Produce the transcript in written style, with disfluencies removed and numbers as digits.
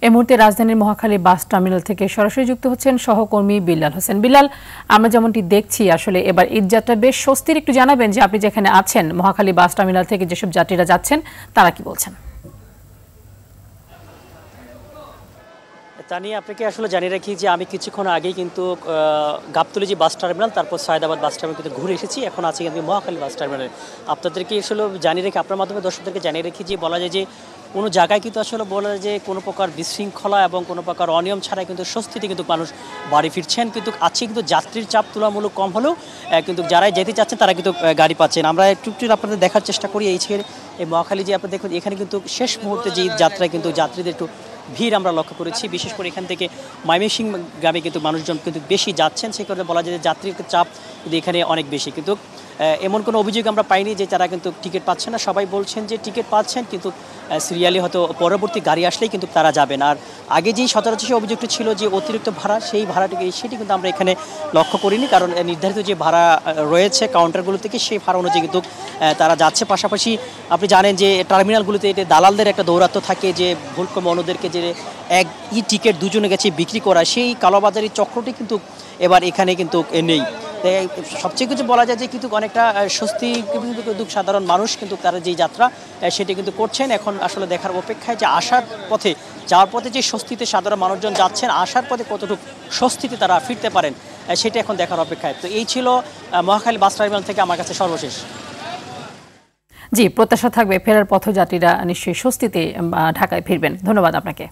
এই মুহূর্তে রাজধানীর মহাখালী বাস টার্মিনাল থেকে সরাসরি যুক্ত হচ্ছেন সহকর্মী বিল্লাল হোসেন। বিল্লাল, আমরা যেমনটি দেখছি আসলে এবার ঈদযাত্রা বেশ স্বস্তির, একটু জানাবেন যে আপনি যেখানে আছেন মহাখালী বাস টার্মিনাল থেকে যেসব যাত্রীরা যাচ্ছেন তারা কি বলছেন? তা নিয়ে আপনাকে আসলে জানিয়ে রাখি যে আমি কিছুক্ষণ আগেই কিন্তু গাবতলী যে বাস টার্মিনাল, তারপর সায়দাবাদ বাস টার্মিনাল কিন্তু ঘুরে এসেছি। এখন আছি কিন্তু মহাখালী বাস টার্মিনালে। আপনাদেরকে আসলে জানিয়ে রেখে, আপনার মাধ্যমে দর্শকদেরকে জানিয়ে রেখি যে বলা যায় যে কোনো জায়গায় কিন্তু আসলে বলা যায় যে কোনো প্রকার বিশৃঙ্খলা এবং কোনো প্রকার অনিয়ম ছাড়াই কিন্তু স্বস্তিতে কিন্তু মানুষ বাড়ি ফিরছেন। কিন্তু আছে কিন্তু যাত্রীর চাপ তুলনামূলক কম হলেও কিন্তু যারাই যেতে চাচ্ছেন তারা কিন্তু গাড়ি পাচ্ছেন। আমরা একটু আপনাদের দেখার চেষ্টা করি এই মহাখালী যে আপনারা দেখুন, এখানে কিন্তু শেষ মুহূর্তে যে যাত্রায় কিন্তু যাত্রীদের একটু ভিড় আমরা লক্ষ্য করেছি। বিশেষ করে এখান থেকে ময়মনসিংহ গ্রামে কিন্তু মানুষজন কিন্তু বেশি যাচ্ছেন। সেই কারণে বলা যায় যে যাত্রীর চাপ কিন্তু এখানে অনেক বেশি। কিন্তু এমন কোনো অভিযোগ আমরা পাইনি যে তারা কিন্তু টিকিট পাচ্ছেন না। সবাই বলছেন যে টিকিট পাচ্ছেন, কিন্তু সিরিয়ালি হয়তো পরবর্তী গাড়ি আসলেই কিন্তু তারা যাবেন। আর আগে যেই সচরাচর অভিযোগটি ছিল যে অতিরিক্ত ভাড়া, সেই ভাড়াটিকে সেটি কিন্তু আমরা এখানে লক্ষ্য করিনি, কারণ নির্ধারিত যে ভাড়া রয়েছে কাউন্টারগুলো থেকে সেই ভাড়া অনুযায়ী কিন্তু তারা যাচ্ছে। পাশাপাশি আপনি জানেন যে টার্মিনালগুলোতে এটা দালালদের একটা দৌরাত্ম্য থাকে, যে ভুলক্রমে অন্যদেরকে যে এক টিকিট দুজনে গেছে বিক্রি করা, সেই কালোবাজারি চক্রটি কিন্তু এবার এখানে কিন্তু নেই। সবচেয়ে কিছু বলা যায় যে কিন্তু অনেকটা স্বস্তি কিন্তু সাধারণ মানুষ কিন্তু তারা যেই যাত্রা সেটি কিন্তু করছেন। এখন আসলে দেখার অপেক্ষায় যে আসার পথে, যাওয়ার পথে যে স্বস্তিতে সাধারণ মানুষজন যাচ্ছেন, আসার পথে কতটুকু স্বস্তিতে তারা ফিরতে পারেন সেটা এখন দেখার অপেক্ষায়। তো এই ছিল মহাখালী বাস টার্মিনাল থেকে আমার কাছে সর্বশেষ। জি, প্রত্যাশা থাকবে ফেরার পথযাত্রীরা নিশ্চয়ই স্বস্তিতে ঢাকায় ফিরবেন। ধন্যবাদ আপনাকে।